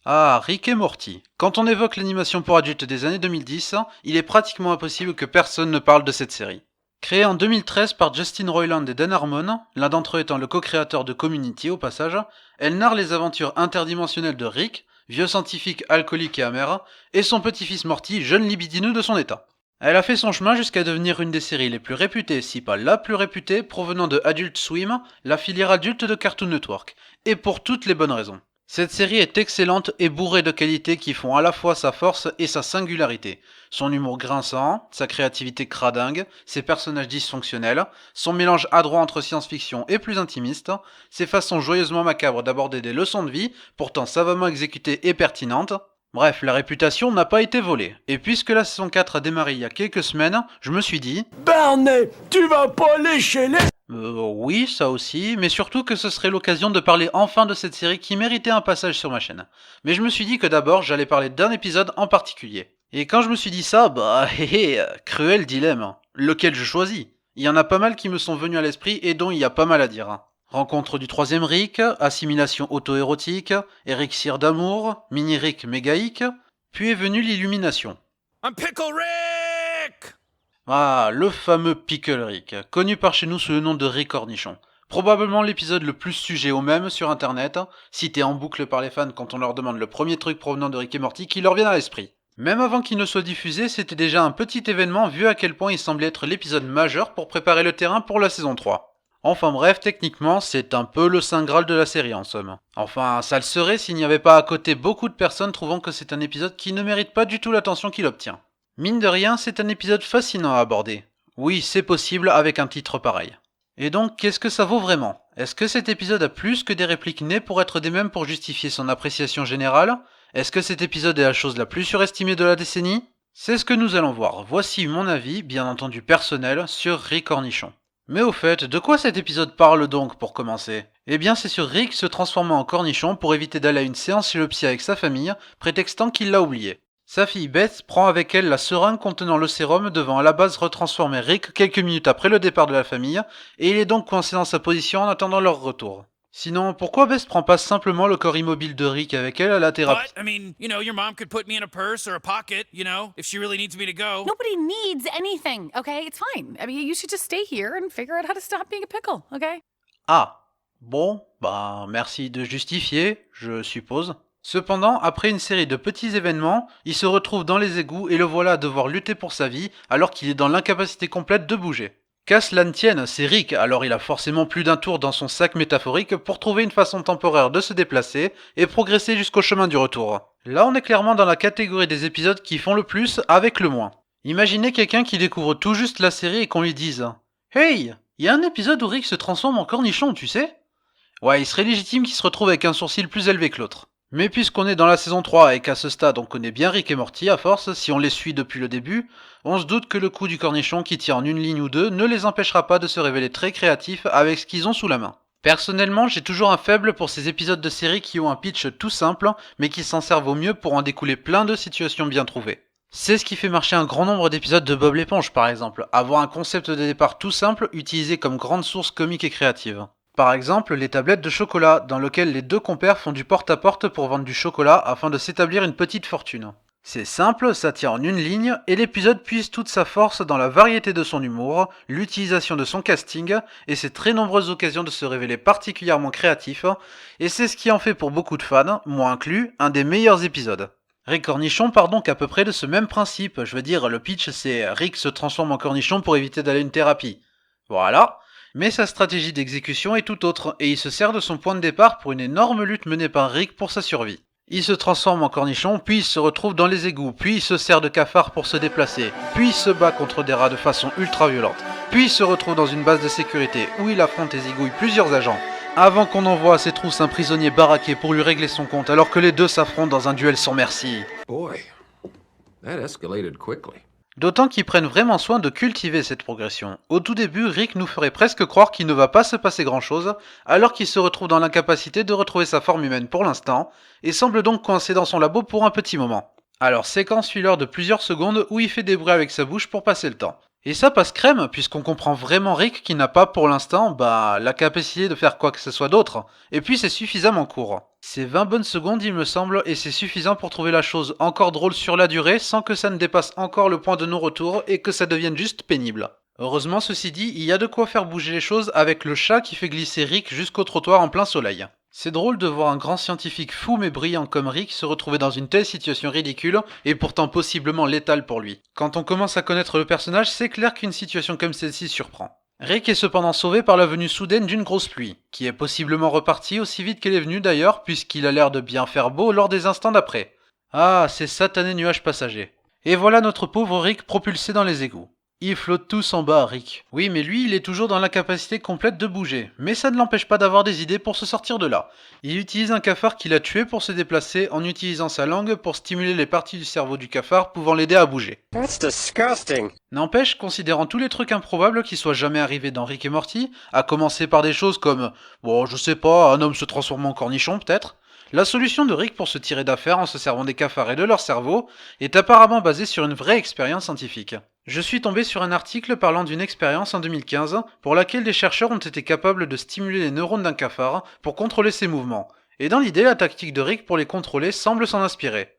Ah, Rick et Morty. Quand on évoque l'animation pour adultes des années 2010, il est pratiquement impossible que personne ne parle de cette série. Créée en 2013 par Justin Roiland et Dan Harmon, l'un d'entre eux étant le co-créateur de Community au passage, elle narre les aventures interdimensionnelles de Rick, vieux scientifique alcoolique et amer, et son petit-fils Morty, jeune libidineux de son état. Elle a fait son chemin jusqu'à devenir une des séries les plus réputées, si pas la plus réputée, provenant de Adult Swim, la filière adulte de Cartoon Network, et pour toutes les bonnes raisons. Cette série est excellente et bourrée de qualités qui font à la fois sa force et sa singularité. Son humour grinçant, sa créativité cradingue, ses personnages dysfonctionnels, son mélange adroit entre science-fiction et plus intimiste, ses façons joyeusement macabres d'aborder des leçons de vie, pourtant savamment exécutées et pertinentes. Bref, la réputation n'a pas été volée. Et puisque la saison 4 a démarré il y a quelques semaines, je me suis dit... Barney, tu vas pas lécher les... Oui, ça aussi, mais surtout que ce serait l'occasion de parler enfin de cette série qui méritait un passage sur ma chaîne. Mais je me suis dit que d'abord, j'allais parler d'un épisode en particulier. Et quand je me suis dit ça, cruel dilemme. Lequel je choisis? Il y en a pas mal qui me sont venus à l'esprit et dont il y a pas mal à dire. Rencontre du troisième Rick, assimilation auto-érotique, Eric cire d'amour, mini-Rick mégaïque, puis est venue l'illumination. I'm Pickle Rick. Ah, le fameux Pickle Rick, connu par chez nous sous le nom de Rick Cornichon. Probablement l'épisode le plus sujet au même sur internet, cité en boucle par les fans quand on leur demande le premier truc provenant de Rick et Morty qui leur vient à l'esprit. Même avant qu'il ne soit diffusé, c'était déjà un petit événement vu à quel point il semblait être l'épisode majeur pour préparer le terrain pour la saison 3. Enfin bref, techniquement, c'est un peu le saint graal de la série en somme. Enfin, ça le serait s'il n'y avait pas à côté beaucoup de personnes trouvant que c'est un épisode qui ne mérite pas du tout l'attention qu'il obtient. Mine de rien, c'est un épisode fascinant à aborder. Oui, c'est possible avec un titre pareil. Et donc, qu'est-ce que ça vaut vraiment? Est-ce que cet épisode a plus que des répliques nées pour être des mêmes pour justifier son appréciation générale? Est-ce que cet épisode est la chose la plus surestimée de la décennie? C'est ce que nous allons voir. Voici mon avis, bien entendu personnel, sur Rick Cornichon. Mais au fait, de quoi cet épisode parle donc pour commencer? Eh bien c'est sur Rick se transformant en cornichon pour éviter d'aller à une séance chez le psy avec sa famille, prétextant qu'il l'a oublié. Sa fille Beth prend avec elle la seringue contenant le sérum devant à la base retransformer Rick quelques minutes après le départ de la famille, et il est donc coincé dans sa position en attendant leur retour. Sinon, pourquoi Beth prend pas simplement le corps immobile de Rick avec elle à la thérapie? But, I mean, your mom could put me in a purse or a pocket, if she really needs me to go. Nobody needs anything, okay? It's fine. I mean, you should just stay here and figure out how to stop being a pickle, okay? Ah, bon, merci de justifier, je suppose. Cependant, après une série de petits événements, il se retrouve dans les égouts et le voilà à devoir lutter pour sa vie alors qu'il est dans l'incapacité complète de bouger. Qu'à cela ne tienne, c'est Rick, alors il a forcément plus d'un tour dans son sac métaphorique pour trouver une façon temporaire de se déplacer et progresser jusqu'au chemin du retour. Là on est clairement dans la catégorie des épisodes qui font le plus avec le moins. Imaginez quelqu'un qui découvre tout juste la série et qu'on lui dise « Hey, il y a un épisode où Rick se transforme en cornichon, tu sais ?» Ouais, il serait légitime qu'il se retrouve avec un sourcil plus élevé que l'autre. Mais puisqu'on est dans la saison 3 et qu'à ce stade on connaît bien Rick et Morty à force, si on les suit depuis le début, on se doute que le coup du cornichon qui tient en une ligne ou deux ne les empêchera pas de se révéler très créatifs avec ce qu'ils ont sous la main. Personnellement, j'ai toujours un faible pour ces épisodes de série qui ont un pitch tout simple, mais qui s'en servent au mieux pour en découler plein de situations bien trouvées. C'est ce qui fait marcher un grand nombre d'épisodes de Bob l'éponge par exemple, avoir un concept de départ tout simple utilisé comme grande source comique et créative. Par exemple, les tablettes de chocolat, dans lesquelles les deux compères font du porte-à-porte pour vendre du chocolat afin de s'établir une petite fortune. C'est simple, ça tient en une ligne, et l'épisode puise toute sa force dans la variété de son humour, l'utilisation de son casting, et ses très nombreuses occasions de se révéler particulièrement créatif, et c'est ce qui en fait pour beaucoup de fans, moi inclus, un des meilleurs épisodes. Rick Cornichon part donc à peu près de ce même principe, je veux dire, le pitch c'est Rick se transforme en cornichon pour éviter d'aller à une thérapie. Voilà. Mais sa stratégie d'exécution est tout autre, et il se sert de son point de départ pour une énorme lutte menée par Rick pour sa survie. Il se transforme en cornichon, puis il se retrouve dans les égouts, puis il se sert de cafard pour se déplacer, puis il se bat contre des rats de façon ultra violente, puis il se retrouve dans une base de sécurité où il affronte et zigouille plusieurs agents, avant qu'on envoie à ses trousses un prisonnier baraqué pour lui régler son compte alors que les deux s'affrontent dans un duel sans merci. Boy, that escalated quickly. D'autant qu'ils prennent vraiment soin de cultiver cette progression. Au tout début, Rick nous ferait presque croire qu'il ne va pas se passer grand chose, alors qu'il se retrouve dans l'incapacité de retrouver sa forme humaine pour l'instant, et semble donc coincé dans son labo pour un petit moment. Alors séquence filler de plusieurs secondes où il fait des bruits avec sa bouche pour passer le temps. Et ça passe crème, puisqu'on comprend vraiment Rick qui n'a pas pour l'instant, la capacité de faire quoi que ce soit d'autre, et puis c'est suffisamment court. C'est 20 bonnes secondes il me semble et c'est suffisant pour trouver la chose encore drôle sur la durée sans que ça ne dépasse encore le point de non-retour et que ça devienne juste pénible. Heureusement ceci dit, il y a de quoi faire bouger les choses avec le chat qui fait glisser Rick jusqu'au trottoir en plein soleil. C'est drôle de voir un grand scientifique fou mais brillant comme Rick se retrouver dans une telle situation ridicule et pourtant possiblement létale pour lui. Quand on commence à connaître le personnage, c'est clair qu'une situation comme celle-ci surprend. Rick est cependant sauvé par la venue soudaine d'une grosse pluie, qui est possiblement repartie aussi vite qu'elle est venue d'ailleurs, puisqu'il a l'air de bien faire beau lors des instants d'après. Ah, ces satanés nuages passagers. Et voilà notre pauvre Rick propulsé dans les égouts. Ils flottent tous en bas, Rick. Oui, mais lui, il est toujours dans l'incapacité complète de bouger, mais ça ne l'empêche pas d'avoir des idées pour se sortir de là. Il utilise un cafard qu'il a tué pour se déplacer en utilisant sa langue pour stimuler les parties du cerveau du cafard pouvant l'aider à bouger. That's disgusting. N'empêche, considérant tous les trucs improbables qui soient jamais arrivés dans Rick et Morty, à commencer par des choses comme, bon, je sais pas, un homme se transformant en cornichon peut-être, la solution de Rick pour se tirer d'affaire en se servant des cafards et de leur cerveau est apparemment basée sur une vraie expérience scientifique. Je suis tombé sur un article parlant d'une expérience en 2015 pour laquelle des chercheurs ont été capables de stimuler les neurones d'un cafard pour contrôler ses mouvements, et dans l'idée la tactique de Rick pour les contrôler semble s'en inspirer.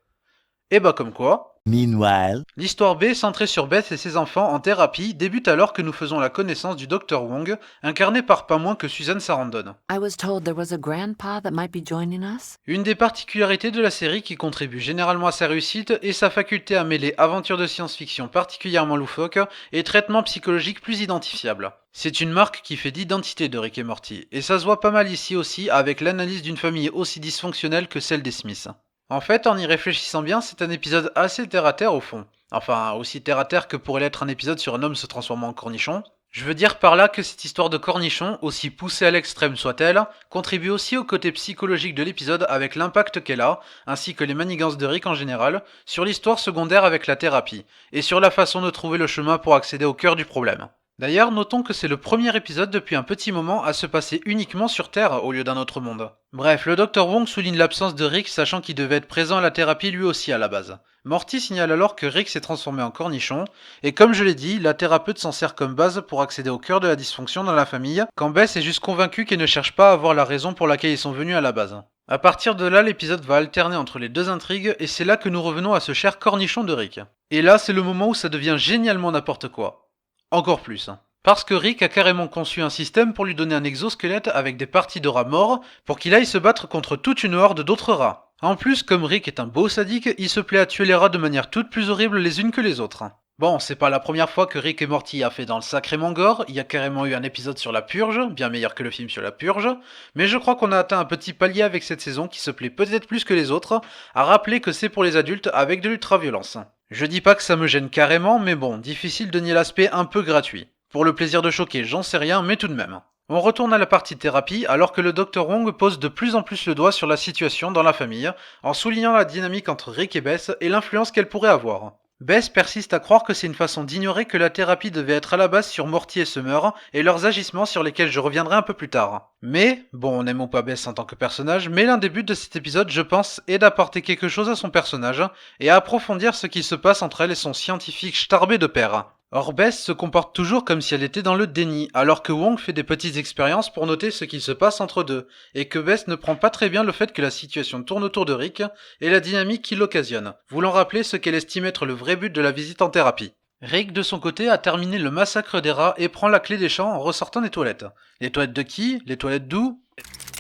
Et bah comme quoi... Meanwhile, L'histoire B, centrée sur Beth et ses enfants en thérapie, débute alors que nous faisons la connaissance du Dr Wong, incarné par pas moins que Susan Sarandon. I was told there was a grandpa that might be joining us. Une des particularités de la série qui contribue généralement à sa réussite est sa faculté à mêler aventures de science-fiction particulièrement loufoques et traitements psychologiques plus identifiables. C'est une marque qui fait d'identité de Rick et Morty, et ça se voit pas mal ici aussi avec l'analyse d'une famille aussi dysfonctionnelle que celle des Smiths. En fait, en y réfléchissant bien, c'est un épisode assez terre-à-terre au fond. Enfin, aussi terre-à-terre que pourrait l'être un épisode sur un homme se transformant en cornichon. Je veux dire par là que cette histoire de cornichon, aussi poussée à l'extrême soit-elle, contribue aussi au côté psychologique de l'épisode avec l'impact qu'elle a, ainsi que les manigances de Rick en général, sur l'histoire secondaire avec la thérapie, et sur la façon de trouver le chemin pour accéder au cœur du problème. D'ailleurs, notons que c'est le premier épisode depuis un petit moment à se passer uniquement sur Terre au lieu d'un autre monde. Bref, le Dr Wong souligne l'absence de Rick sachant qu'il devait être présent à la thérapie lui aussi à la base. Morty signale alors que Rick s'est transformé en cornichon, et comme je l'ai dit, la thérapeute s'en sert comme base pour accéder au cœur de la dysfonction dans la famille, quand Bess est juste convaincue qu'elle ne cherche pas à avoir la raison pour laquelle ils sont venus à la base. À partir de là, l'épisode va alterner entre les deux intrigues, et c'est là que nous revenons à ce cher cornichon de Rick. Et là, c'est le moment où ça devient génialement n'importe quoi. Encore plus. Parce que Rick a carrément conçu un système pour lui donner un exosquelette avec des parties de rats morts pour qu'il aille se battre contre toute une horde d'autres rats. En plus, comme Rick est un beau sadique, il se plaît à tuer les rats de manière toutes plus horribles les unes que les autres. Bon, c'est pas la première fois que Rick et Morty a fait dans le sacrément gore, il y a carrément eu un épisode sur la purge, bien meilleur que le film sur la purge, mais je crois qu'on a atteint un petit palier avec cette saison qui se plaît peut-être plus que les autres, à rappeler que c'est pour les adultes avec de l'ultra-violence. Je dis pas que ça me gêne carrément, mais bon, difficile de nier l'aspect un peu gratuit. Pour le plaisir de choquer, j'en sais rien, mais tout de même. On retourne à la partie thérapie alors que le Dr Wong pose de plus en plus le doigt sur la situation dans la famille, en soulignant la dynamique entre Rick et Bess et l'influence qu'elle pourrait avoir. Bess persiste à croire que c'est une façon d'ignorer que la thérapie devait être à la base sur Morty et Summer et leurs agissements sur lesquels je reviendrai un peu plus tard. Mais, bon on n'aime pas Bess en tant que personnage, mais l'un des buts de cet épisode je pense est d'apporter quelque chose à son personnage et à approfondir ce qui se passe entre elle et son scientifique starbé de père. Or Bess se comporte toujours comme si elle était dans le déni, alors que Wong fait des petites expériences pour noter ce qui se passe entre deux, et que Bess ne prend pas très bien le fait que la situation tourne autour de Rick et la dynamique qui l'occasionne, voulant rappeler ce qu'elle estime être le vrai but de la visite en thérapie. Rick de son côté a terminé le massacre des rats et prend la clé des champs en ressortant des toilettes. Les toilettes de qui? Les toilettes d'où?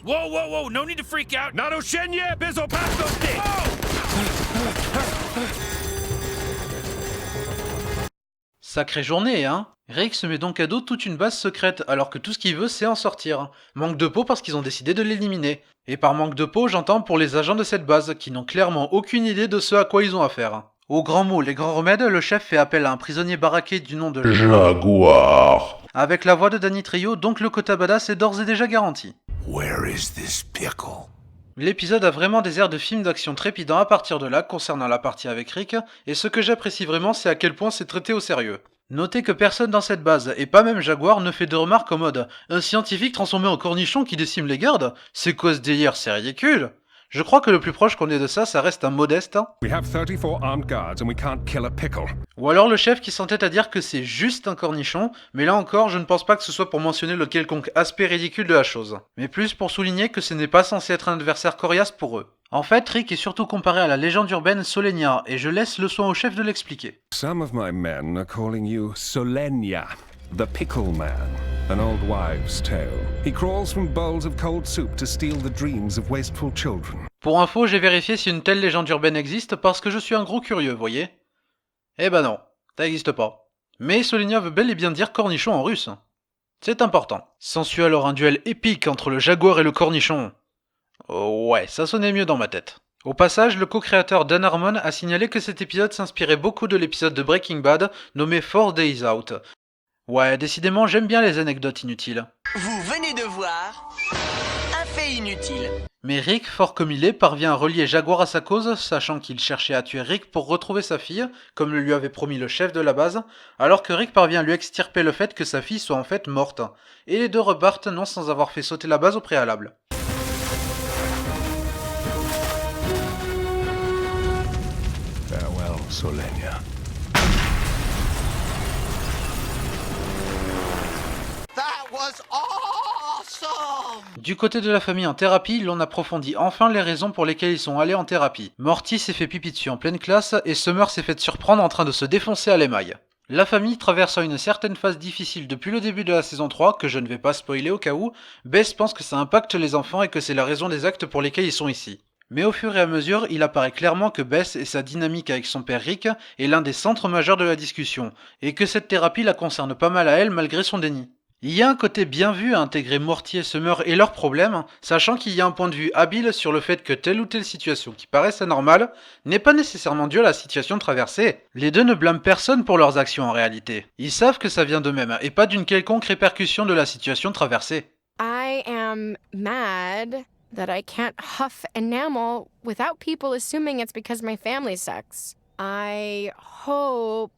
Whoa, whoa, whoa, no need to freak out. Nado Shenye, Bizzle Pasto Stick! Sacrée journée, hein? Rick se met donc à dos toute une base secrète, alors que tout ce qu'il veut c'est en sortir. Manque de peau parce qu'ils ont décidé de l'éliminer. Et par manque de peau, j'entends pour les agents de cette base, qui n'ont clairement aucune idée de ce à quoi ils ont affaire. Aux grands mots, les grands remèdes, le chef fait appel à un prisonnier baraqué du nom de Jaguar. Avec la voix de Danny Trejo, donc le quota badass est d'ores et déjà garanti. Where is this pickle? L'épisode a vraiment des airs de film d'action trépidant à partir de là concernant la partie avec Rick, et ce que j'apprécie vraiment c'est à quel point c'est traité au sérieux. Notez que personne dans cette base, et pas même Jaguar, ne fait de remarques en mode « Un scientifique transformé en cornichon qui décime les gardes? C'est quoi ce délire? C'est ridicule !» Je crois que le plus proche qu'on ait de ça, ça reste un Modeste. We have 34 armed guards and we can't kill a pickle. Ou alors le chef qui s'entête à dire que c'est juste un cornichon, mais là encore, je ne pense pas que ce soit pour mentionner le quelconque aspect ridicule de la chose, mais plus pour souligner que ce n'est pas censé être un adversaire coriace pour eux. En fait, Rick est surtout comparé à la légende urbaine Solenia, et je laisse le soin au chef de l'expliquer. Some of my men are calling you Solenia, the Pickle Man, an old wives' tale. He crawls from bowls of cold soup to steal the dreams of wasteful children. Pour info, j'ai vérifié si une telle légende urbaine existe parce que je suis un gros curieux, voyez. Eh ben non, ça n'existe pas. Mais Solenia veut bel et bien dire cornichon en russe. C'est important. S'ensuit alors un duel épique entre le jaguar et le cornichon. Oh ouais, ça sonnait mieux dans ma tête. Au passage, le co-créateur Dan Harmon a signalé que cet épisode s'inspirait beaucoup de l'épisode de Breaking Bad nommé 4 Days Out. Ouais, décidément, j'aime bien les anecdotes inutiles. Vous venez de voir un fait inutile. Mais Rick, fort comme il est, parvient à relier Jaguar à sa cause, sachant qu'il cherchait à tuer Rick pour retrouver sa fille, comme le lui avait promis le chef de la base, alors que Rick parvient à lui extirper le fait que sa fille soit en fait morte. Et les deux repartent non sans avoir fait sauter la base au préalable. Farewell, Solenia. That was awesome! Du côté de la famille en thérapie, l'on approfondit enfin les raisons pour lesquelles ils sont allés en thérapie. Morty s'est fait pipi dessus en pleine classe, et Summer s'est fait surprendre en train de se défoncer à l'émail. La famille traversant une certaine phase difficile depuis le début de la saison 3, que je ne vais pas spoiler au cas où, Bess pense que ça impacte les enfants et que c'est la raison des actes pour lesquels ils sont ici. Mais au fur et à mesure, il apparaît clairement que Bess et sa dynamique avec son père Rick est l'un des centres majeurs de la discussion, et que cette thérapie la concerne pas mal à elle malgré son déni. Il y a un côté bien vu à intégrer Morty et Summer et leurs problèmes, sachant qu'il y a un point de vue habile sur le fait que telle ou telle situation qui paraisse anormale n'est pas nécessairement due à la situation traversée. Les deux ne blâment personne pour leurs actions en réalité. Ils savent que ça vient d'eux-mêmes et pas d'une quelconque répercussion de la situation traversée. I am mad that I can't huff enamel without people assuming it's because my family sucks. I hope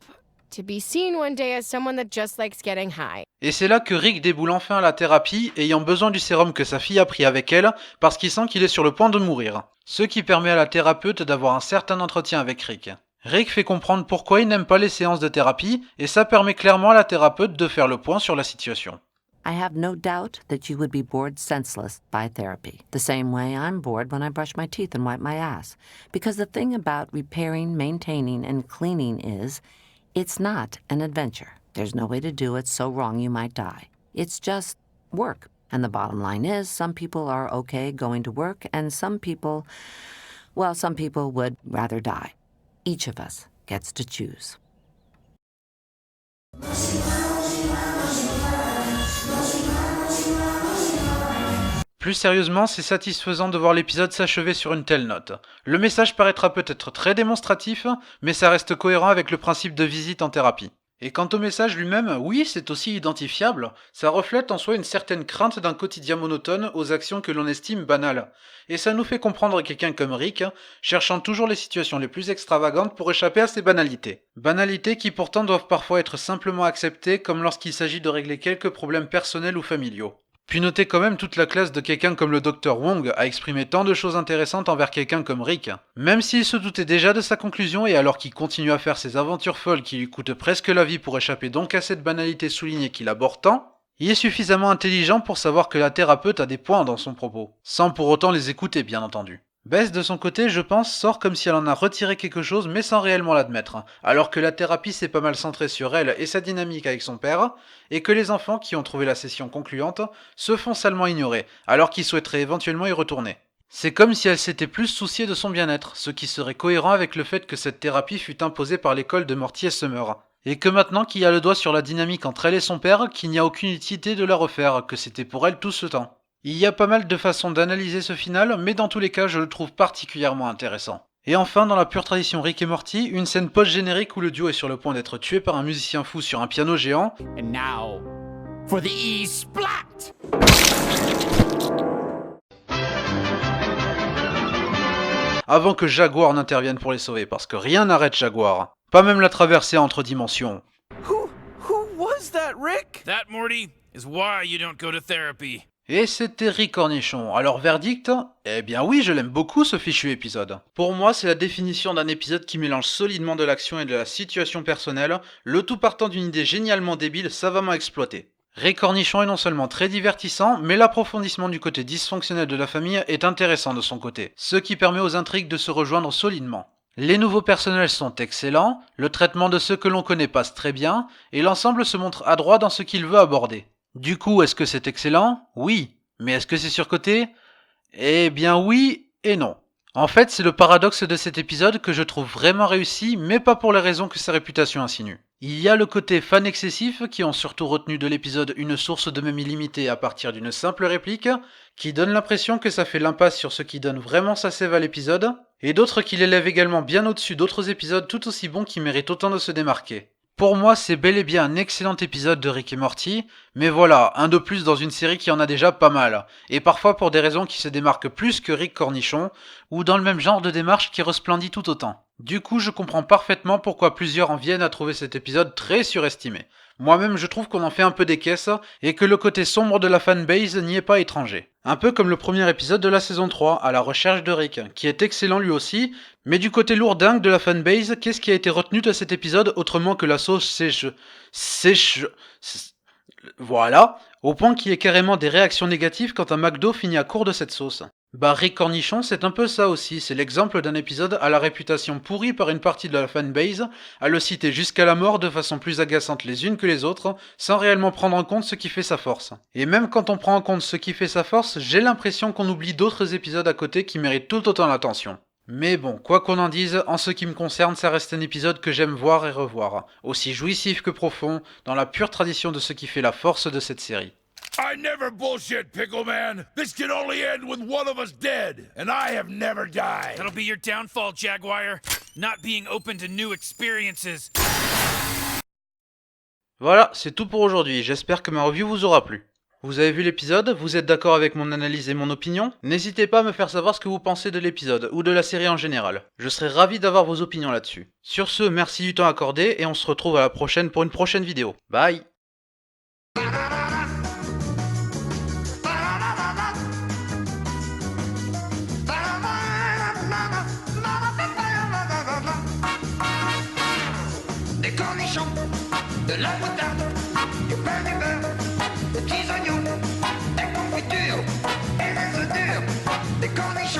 to be seen one day as someone that just likes getting high. Et c'est là que Rick déboule enfin à la thérapie, ayant besoin du sérum que sa fille a pris avec elle, parce qu'il sent qu'il est sur le point de mourir. Ce qui permet à la thérapeute d'avoir un certain entretien avec Rick. Rick fait comprendre pourquoi il n'aime pas les séances de thérapie, et ça permet clairement à la thérapeute de faire le point sur la situation. I have no doubt that you would be bored senseless by therapy, the same way I'm bored when I brush my teeth and wipe my ass. Because the thing about repairing, maintaining, and cleaning is, it's not an adventure. There's no way to do it so wrong you might die. It's just work. And the bottom line is, some people are okay going to work, and some people would rather die. Each of us gets to choose. Plus sérieusement, c'est satisfaisant de voir l'épisode s'achever sur une telle note. Le message paraîtra peut-être très démonstratif, mais ça reste cohérent avec le principe de visite en thérapie. Et quant au message lui-même, oui, c'est aussi identifiable, ça reflète en soi une certaine crainte d'un quotidien monotone aux actions que l'on estime banales. Et ça nous fait comprendre quelqu'un comme Rick, cherchant toujours les situations les plus extravagantes pour échapper à ces banalités. Banalités qui pourtant doivent parfois être simplement acceptées, comme lorsqu'il s'agit de régler quelques problèmes personnels ou familiaux. Puis notez quand même toute la classe de quelqu'un comme le Dr Wong à exprimer tant de choses intéressantes envers quelqu'un comme Rick. Même s'il se doutait déjà de sa conclusion et alors qu'il continue à faire ses aventures folles qui lui coûtent presque la vie pour échapper donc à cette banalité soulignée qu'il aborde tant, il est suffisamment intelligent pour savoir que la thérapeute a des points dans son propos, sans pour autant les écouter bien entendu. Bess de son côté, je pense, sort comme si elle en a retiré quelque chose mais sans réellement l'admettre, alors que la thérapie s'est pas mal centrée sur elle et sa dynamique avec son père, et que les enfants qui ont trouvé la session concluante se font salement ignorer, alors qu'ils souhaiteraient éventuellement y retourner. C'est comme si elle s'était plus souciée de son bien-être, ce qui serait cohérent avec le fait que cette thérapie fut imposée par l'école de Morty et Summer. Et que maintenant qu'il y a le doigt sur la dynamique entre elle et son père, qu'il n'y a aucune utilité de la refaire, que c'était pour elle tout ce temps. Il y a pas mal de façons d'analyser ce final, mais dans tous les cas, je le trouve particulièrement intéressant. Et enfin, dans la pure tradition Rick et Morty, une scène post-générique où le duo est sur le point d'être tué par un musicien fou sur un piano géant. And now, for the E-Splat! Avant que Jaguar n'intervienne pour les sauver, parce que rien n'arrête Jaguar. Pas même la traversée entre dimensions. Who was that, Rick? That, Morty, is why you don't go to therapy. Et c'était Rick Cornichon. Alors verdict? Eh bien oui, je l'aime beaucoup ce fichu épisode. Pour moi, c'est la définition d'un épisode qui mélange solidement de l'action et de la situation personnelle, le tout partant d'une idée génialement débile, savamment exploitée. Rick Cornichon est non seulement très divertissant, mais l'approfondissement du côté dysfonctionnel de la famille est intéressant de son côté, ce qui permet aux intrigues de se rejoindre solidement. Les nouveaux personnages sont excellents, le traitement de ceux que l'on connaît passe très bien, et l'ensemble se montre adroit dans ce qu'il veut aborder. Du coup, est-ce que c'est excellent? Oui. Mais est-ce que c'est surcoté? Eh bien oui et non. En fait, c'est le paradoxe de cet épisode que je trouve vraiment réussi, mais pas pour les raisons que sa réputation insinue. Il y a le côté fan excessif qui ont surtout retenu de l'épisode une source de mème illimitée à partir d'une simple réplique, qui donne l'impression que ça fait l'impasse sur ce qui donne vraiment sa sève à l'épisode, et d'autres qui l'élèvent également bien au-dessus d'autres épisodes tout aussi bons qui méritent autant de se démarquer. Pour moi, c'est bel et bien un excellent épisode de Rick et Morty, mais voilà, un de plus dans une série qui en a déjà pas mal, et parfois pour des raisons qui se démarquent plus que Rick Cornichon, ou dans le même genre de démarche qui resplendit tout autant. Du coup, je comprends parfaitement pourquoi plusieurs en viennent à trouver cet épisode très surestimé. Moi-même, je trouve qu'on en fait un peu des caisses, et que le côté sombre de la fanbase n'y est pas étranger. Un peu comme le premier épisode de la saison 3, à la recherche de Rick, qui est excellent lui aussi, mais du côté lourdingue de la fanbase, qu'est-ce qui a été retenu de cet épisode autrement que la sauce sèche... Voilà, au point qu'il y ait carrément des réactions négatives quand un McDo finit à court de cette sauce. Bah Rick Cornichon, c'est un peu ça aussi, c'est l'exemple d'un épisode à la réputation pourrie par une partie de la fanbase, à le citer jusqu'à la mort de façon plus agaçante les unes que les autres, sans réellement prendre en compte ce qui fait sa force. Et même quand on prend en compte ce qui fait sa force, j'ai l'impression qu'on oublie d'autres épisodes à côté qui méritent tout autant l'attention. Mais bon, quoi qu'on en dise, en ce qui me concerne, ça reste un épisode que j'aime voir et revoir, aussi jouissif que profond, dans la pure tradition de ce qui fait la force de cette série. I never bullshit, Pickle Man. This can only end with one of us dead, and I have never died. That'll be your downfall, Jaguar. Not being open to new experiences. Voilà, c'est tout pour aujourd'hui, j'espère que ma review vous aura plu. Vous avez vu l'épisode? Vous êtes d'accord avec mon analyse et mon opinion? N'hésitez pas à me faire savoir ce que vous pensez de l'épisode, ou de la série en général. Je serais ravi d'avoir vos opinions là-dessus. Sur ce, merci du temps accordé, et on se retrouve à la prochaine pour une prochaine vidéo. Bye! Des cornichons, de la moutarde, du pain du beurre, des petits oignons, des confitures et des œufs durs, des cornichons.